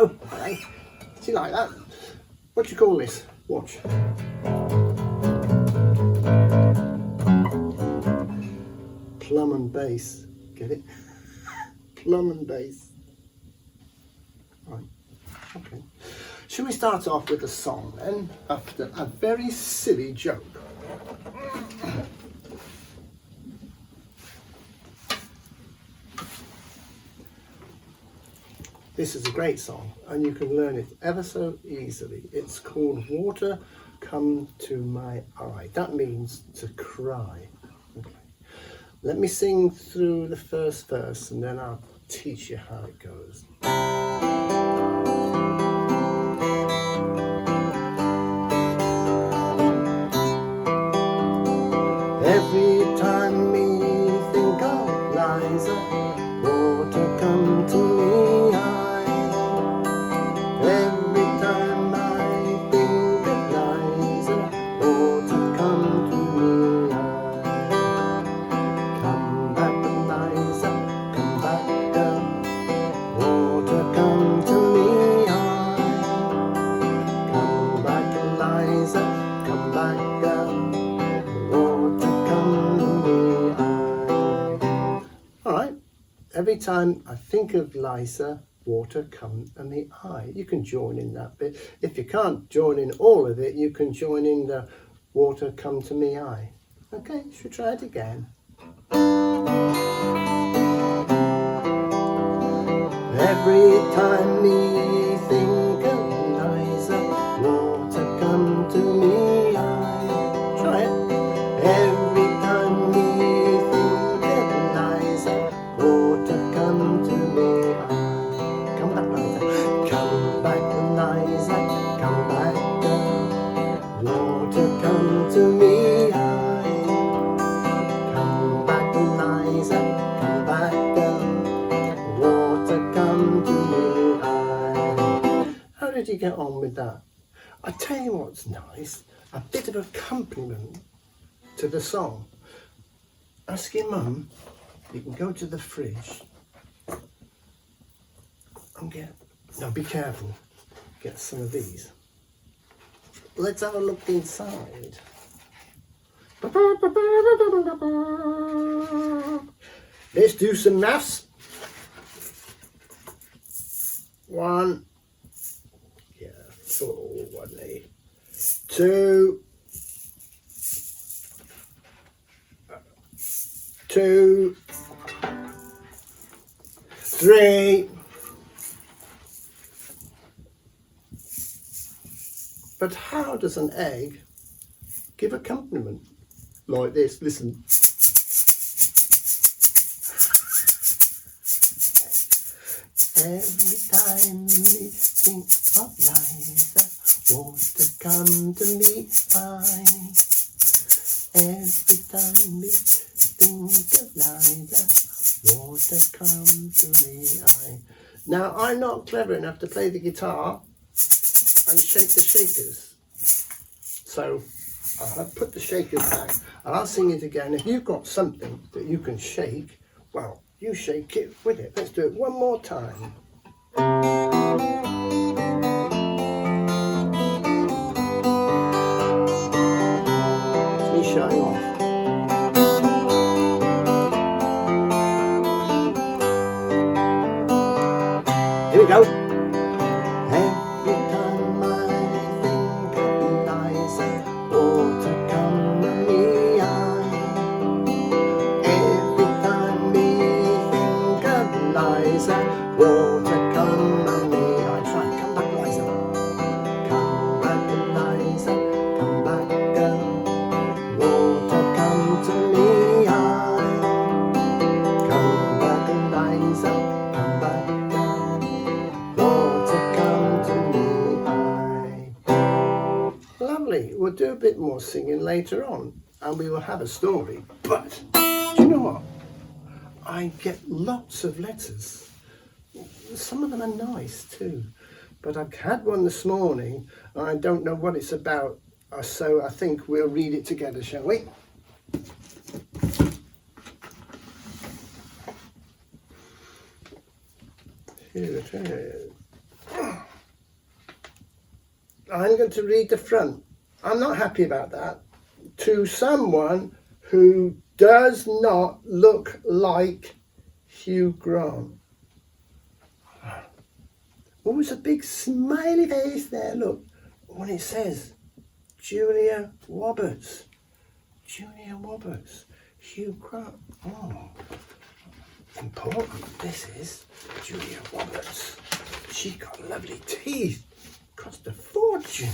go. Hey, do you like that? What do you call this? Watch. Plum and bass. Get it? Plum and bass. Right. Okay. Should we start off with a song then? After a very silly joke. This is a great song and you can learn it ever so easily. It's called Water Come to My Eye. That means to cry. Okay. Let me sing through the first verse and then I'll teach you how it goes. Every time me think of Liza, water come to me eye. Every time I think of Liza, water come to me eye. Come back, Liza, come back, girl. Water come to me eye. Come back, Liza, come back, girl. Every time I think of Liza, water come to me eye. You can join in that bit. If you can't join in all of it, you can join in the water come to me eye. Okay, should we try it again? Every time me think of Liza, water come to me eye. Try it. Every time me think of Liza, water come to me eye. Come back, Liza. Come back, Liza. Come back, girl. Water come to me eye. Come back, Liza. Come back, girl. Water come to me eye. How did you get on with that? I tell you what's nice. A bit of accompaniment to the song. Ask your mum. You can go to the fridge and get, now be careful, get some of these. Let's have a look inside. Let's do some maths. 1, yeah, 4, Rodney. 2, 2, 3. But how does an egg give accompaniment? Like this, listen. Every time me think of Liza, water come to me eye. Every time me think of Liza, water come to me eye. Now, I'm not clever enough to play the guitar and shake the shakers. So, I'll put the shakers back and I'll sing it again. If you've got something that you can shake, well, you shake it with it. Let's do it one more time. It's me showing off. Here we go. Every time I think of Liza, water come to me eye. Every time me think of Liza, water come to me eye. Try, come back, Liza. Come back, Liza. Come back, girl. Water come to me eye. Come back, Liza. Come back. Lovely. We'll do a bit more singing later on and we will have a story. But do you know what? I get lots of letters. Some of them are nice too. But I've had one this morning and I don't know what it's about. So I think we'll read it together, shall we? Here it is. I'm going to read the front. I'm not happy about that. To someone who does not look like Hugh Grant. Oh, there's a big smiley face there, look. When it says Julia Roberts. Julia Roberts. Hugh Grant. Oh, important this is. Julia Roberts. She got lovely teeth. Cost a fortune.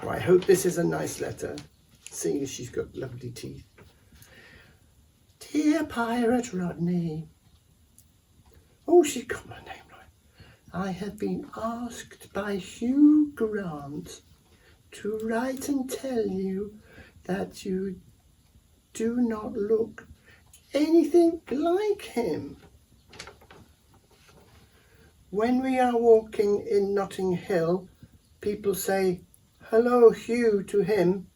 Well, I hope this is a nice letter, seeing as she's got lovely teeth. Dear Pirate Rodney. Oh, she got my name right. I have been asked by Hugh Grant to write and tell you that you do not look anything like him. When we are walking in Notting Hill, people say, "Hello, Hugh," to him,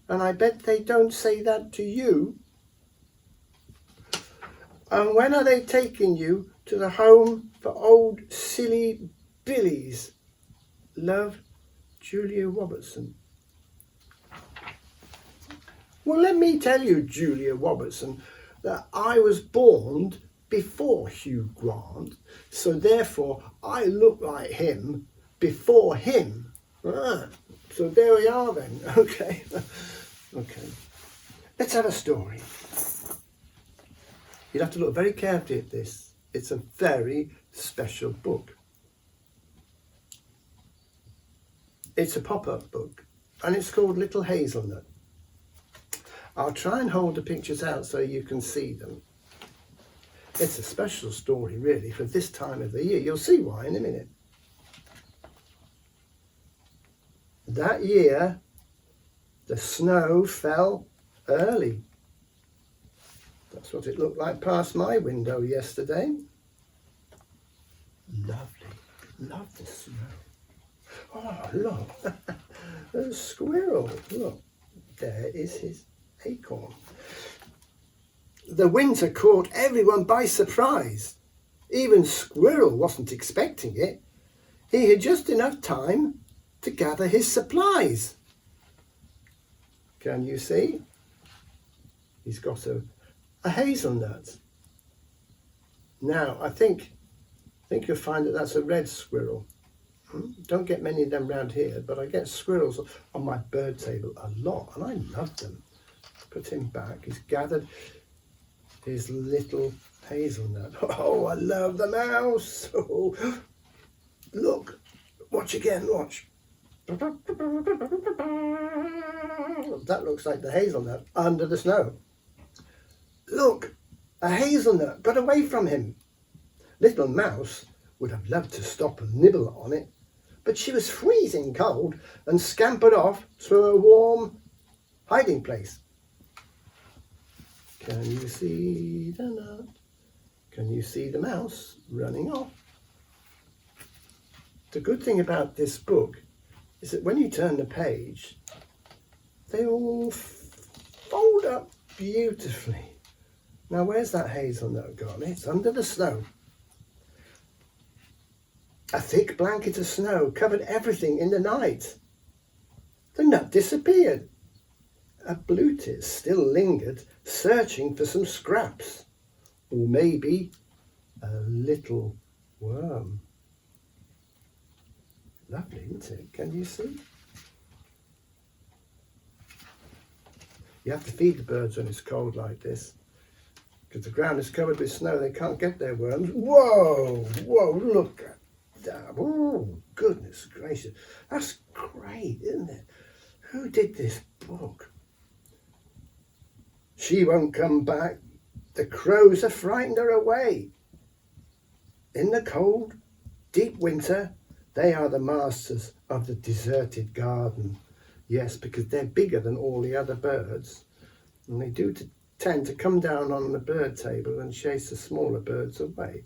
and I bet they don't say that to you. And when are they taking you to the home for old silly billies? Love, Julia Robertson. Well, let me tell you, Julia Robertson, that I was born before Hugh Grant, so therefore I look like him before him. So there we are then. Okay. Okay. Let's have a story. You'll have to look very carefully at this. It's a very special book. It's a pop-up book, and it's called Little Hazelnut. I'll try and hold the pictures out so you can see them. It's a special story, really, for this time of the year. You'll see why in a minute. That year, the snow fell early. That's what it looked like past my window yesterday. Lovely. Love the snow. Oh, look. A squirrel. Look. There is his acorn. The winter caught everyone by surprise. Even Squirrel wasn't expecting it. He had just enough time to gather his supplies. Can you see? He's got a hazelnut. Now, I think you'll find that that's a red squirrel. Don't get many of them round here, but I get squirrels on my bird table a lot, and I love them. Put him back. He's gathered his little hazelnut. Oh, I love the mouse. Oh, look. Watch again, watch. That looks like the hazelnut under the snow. Look, a hazelnut, but away from him. Little Mouse would have loved to stop and nibble on it, but she was freezing cold and scampered off to a warm hiding place. Can you see the nut? Can you see the mouse running off? The good thing about this book is that when you turn the page, they all fold up beautifully. Now, where's that hazelnut gone? It's under the snow. A thick blanket of snow covered everything in the night. The nut disappeared. A bluetit still lingered, searching for some scraps, or maybe a little worm. Lovely, isn't it? Can you see? You have to feed the birds when it's cold like this, because the ground is covered with snow. They can't get their worms. Whoa, whoa, look at that. Oh, goodness gracious. That's great, isn't it? Who did this book? She won't come back. The crows have frightened her away. In the cold, deep winter, they are the masters of the deserted garden. Yes, because they're bigger than all the other birds. And they do tend to come down on the bird table and chase the smaller birds away.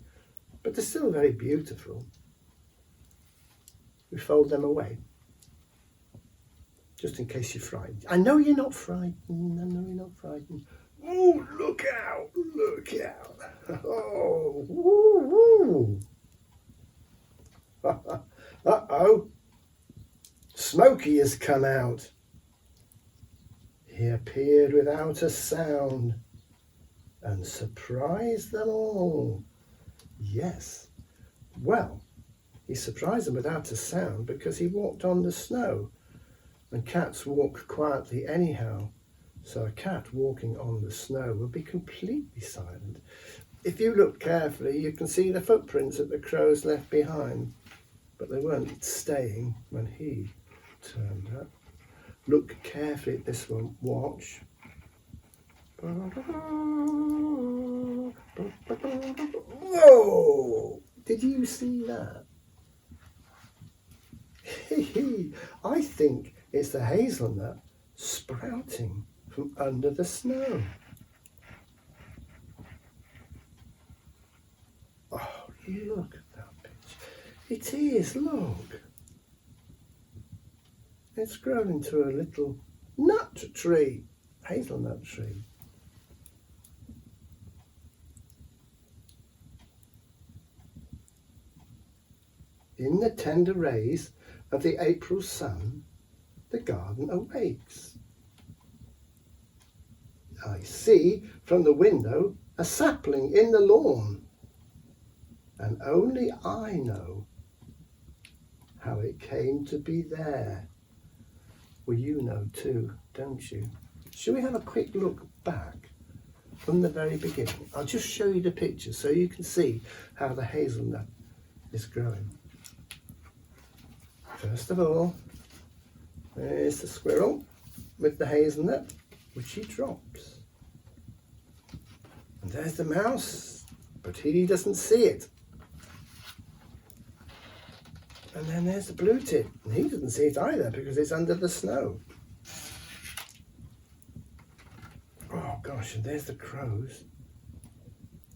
But they're still very beautiful. We fold them away, just in case you're frightened. I know you're not frightened. I know you're not frightened. Oh, look out, look out. Oh, woo, woo. Uh-oh, Smokey has come out. He appeared without a sound and surprised them all. Yes, well, he surprised them without a sound because he walked on the snow, and cats walk quietly anyhow. So a cat walking on the snow would be completely silent. If you look carefully, you can see the footprints that the crows left behind, but they weren't staying when he turned up. Look carefully at this one. Watch. Whoa! Did you see that? I think it's the hazelnut sprouting from under the snow. Oh, look at that picture. It is, look. It's grown into a little nut tree, hazelnut tree. In the tender rays of the April sun, the garden awakes. I see from the window a sapling in the lawn, and only I know how it came to be there. Well, you know too, don't you? Shall we have a quick look back from the very beginning? I'll just show you the picture so you can see how the hazelnut is growing. First of all, there's the squirrel with the hazelnut, which he drops. And there's the mouse, but he doesn't see it. And then there's the blue tit, and he doesn't see it either because it's under the snow. Oh gosh, and there's the crows.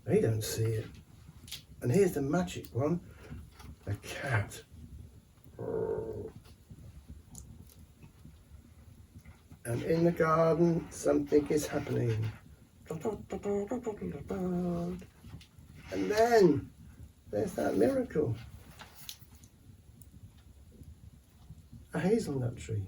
They don't see it. And here's the magic one, the cat. And in the garden, something is happening. And then there's that miracle. A hazelnut tree.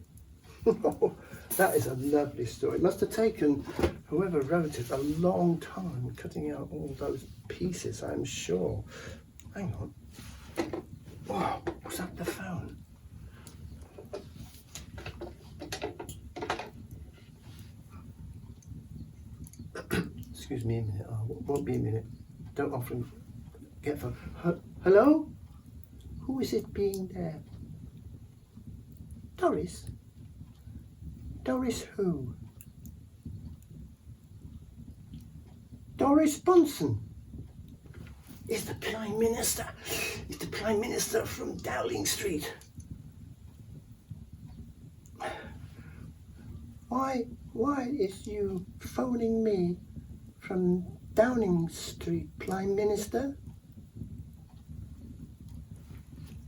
That is a lovely story. It must have taken whoever wrote it a long time cutting out all those pieces, I'm sure. Hang on. Wow, was that the phone? Excuse me a minute. Oh, won't be a minute. Don't often get phone. Hello? Who is it being there? Doris? Doris who? Doris Bunsen. Is the Prime Minister. Is the Prime Minister from Dowling Street. Why is you phoning me from Downing Street, Prime Minister?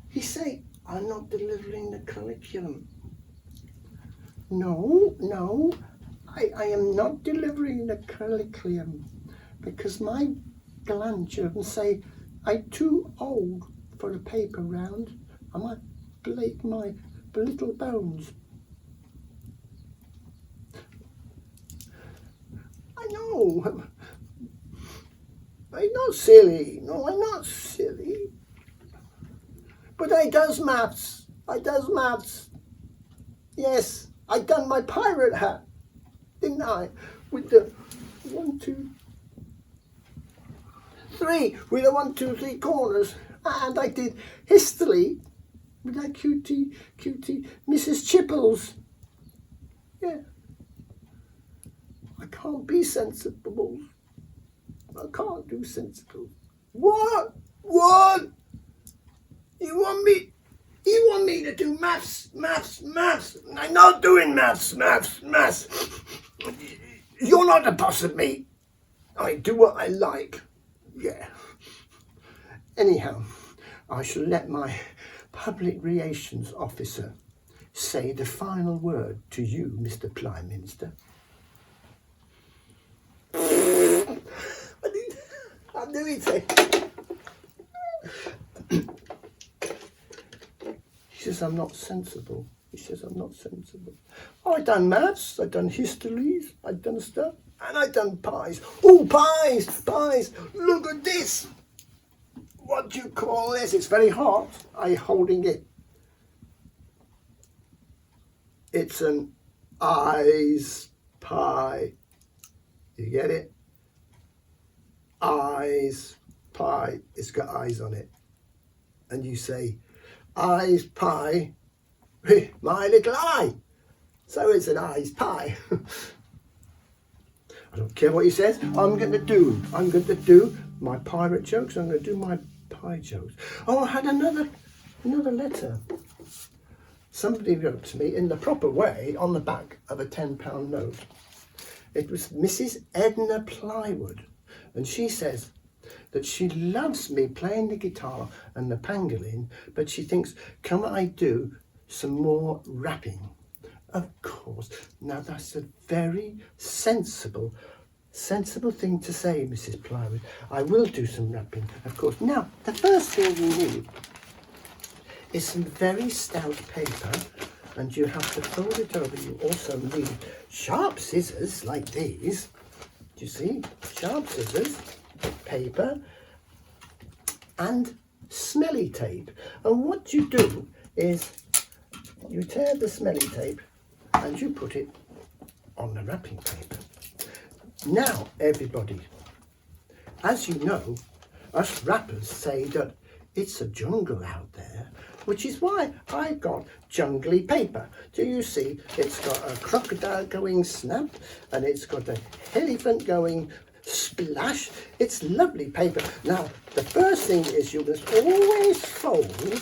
He say I'm not delivering the curriculum. No, I am not delivering the curriculum because my grandchildren say I'm too old for a paper round. I might break my little bones. I know. I'm not silly. No, I'm not silly. But I does maths. Yes, I done my pirate hat, didn't I? With the 1, 2, 3, with the 1, 2, 3 corners. And I did history with that cutie Mrs. Chipples. Yeah. I can't be sensible. I can't do sensible. What? You want me to do maths? I'm not doing maths. You're not the boss of me. I do what I like. Yeah. Anyhow, I shall let my public relations officer say the final word to you, Mr. Prime Minister. I knew he'd say. says I'm not sensible. He says I'm not sensible. Oh, I done maths, I done histories, I done stuff, and I done pies. Oh, pies! Look at this. What do you call this? It's very hot. I'm holding it. It's an eyes pie. You get it? Eyes pie. It's got eyes on it. And you say, eyes pie, my little eye. So it's an eyes pie. I don't care what he says. I'm going to do my pirate jokes. I'm going to do my pie jokes. Oh, I had another letter. Somebody wrote to me in the proper way on the back of a £10 note. It was Mrs. Edna Plywood, and she says that she loves me playing the guitar and the pangolin, but she thinks, can I do some more rapping? Of course. Now that's a very sensible thing to say, Mrs. Plywood. I will do some rapping, of course. Now, the first thing you need is some very stout paper, and you have to fold it over. You also need sharp scissors like these. Do you see? Sharp scissors, paper, and smelly tape. And what you do is you tear the smelly tape and you put it on the wrapping paper. Now, everybody, as you know, us rappers say that it's a jungle out there, which is why I got jungly paper. Do you see? It's got a crocodile going snap, and it's got an elephant going splash. It's lovely paper. Now, the first thing is you must always fold the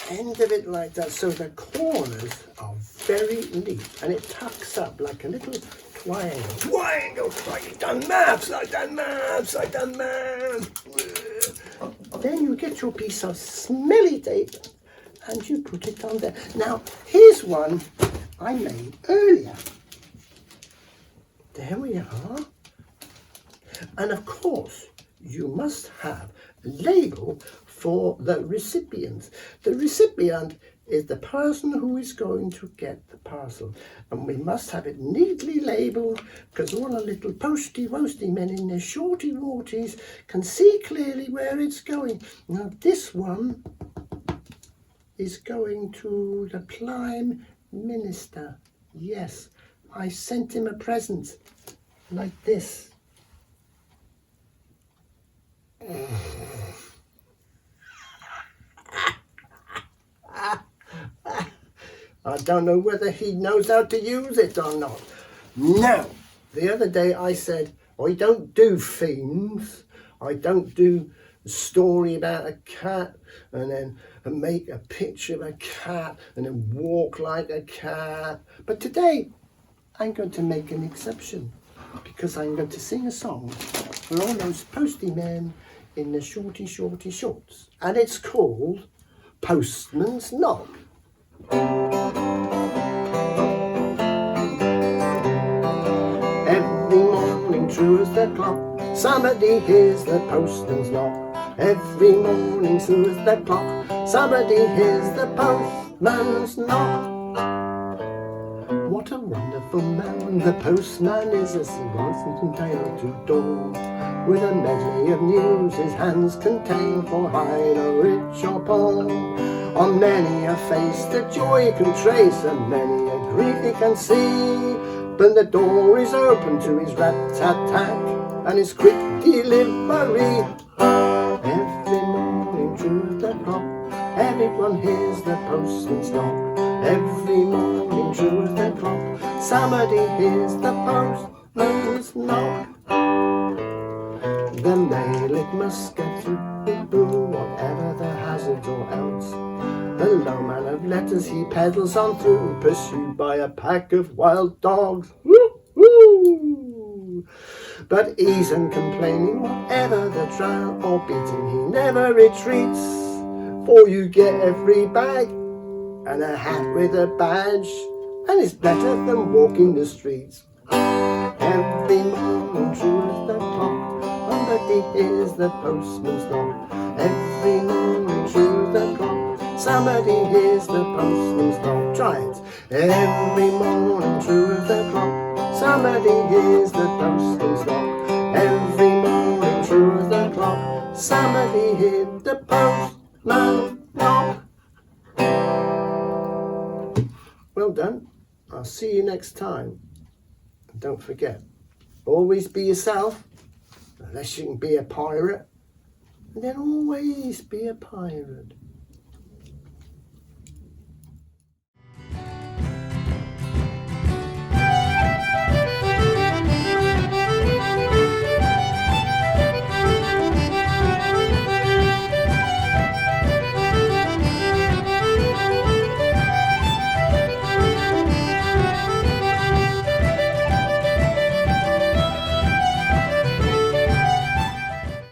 end of it like that, so the corners are very neat, and it tucks up like a little triangle. I've done maths. Then you get your piece of smelly tape and you put it on there. Now, here's one I made earlier. There we are. And of course, you must have a label for the recipient. The recipient is the person who is going to get the parcel. And we must have it neatly labelled, because all the little posty-woasty men in their shorty-warties can see clearly where it's going. Now this one is going to the Prime Minister. Yes, I sent him a present like this. I don't know whether he knows how to use it or not. Now, the other day I said, I don't do themes. I don't do a story about a cat and then make a picture of a cat and then walk like a cat. But today, I'm going to make an exception, because I'm going to sing a song for all those posty men in the shorty shorts. And it's called Postman's Knock. Every morning, true as the clock, somebody hears the postman's knock. Every morning, true as the clock, somebody hears the postman's knock. What a wonderful man the postman is, as he walks from tail to door, with a medley of news his hands contain, for either rich or poor. On many a face the joy can trace, and many a grief he can see. But the door is open to his rat-tat-tat and his quick delivery. Every morning through the clock, everyone hears the postman's knock. Every morning through the clock, somebody hears the postman's knock. The mail it must get through, whatever the hazard or else. The low man of letters he pedals on through, pursued by a pack of wild dogs. Woo, woo. But easing complaining, whatever the trial or beating, he never retreats. For you get every bag and a hat with a badge, and it's better than walking the streets. Every morning through the clock, somebody hears the postman's knock. Every morning through the somebody hears the postman's knock. Try it. Every morning, true as the clock, somebody hears the postman's knock. Every morning, true as the clock, somebody hears the postman knock. Well done. I'll see you next time. And don't forget, always be yourself, unless you can be a pirate. And then always be a pirate.